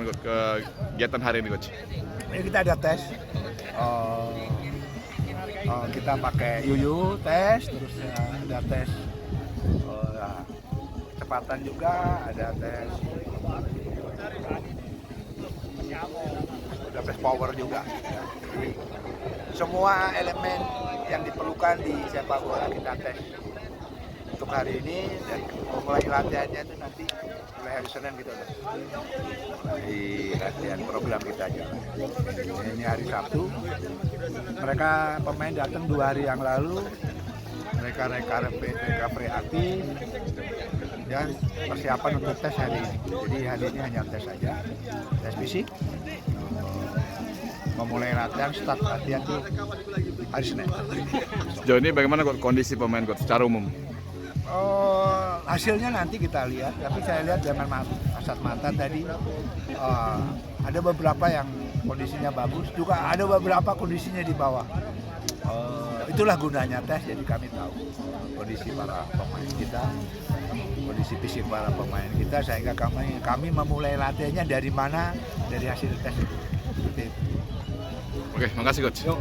kegiatan hari ini, Coach? Ini kita ada tes. Kita pakai yuyu tes, terus ada tes kecepatan juga, ada tes power juga. Jadi, semua elemen yang diperlukan di sepak bola kita tes untuk hari ini, dan mulai latihannya itu nanti mulai hari Senin gitu di latihan program kita aja. Ini hari Sabtu, mereka pemain datang 2 hari yang lalu, mereka recovery aktif dan persiapan untuk tes hari ini. Jadi hari ini hanya tes saja, tes fisik. Memulai latihan, start latihan tuh hari Senin. Sejauh ini bagaimana kondisi pemain, Coach, secara umum? Hasilnya nanti kita lihat, tapi saya lihat dengan kasat mata tadi ada beberapa yang kondisinya bagus, juga ada beberapa kondisinya di bawah. Itulah gunanya tes, jadi kami tahu kondisi para pemain kita, kondisi fisik para pemain kita, sehingga kami memulai latihannya dari mana, dari hasil tes itu. Oke, makasih, Coach. Yuk.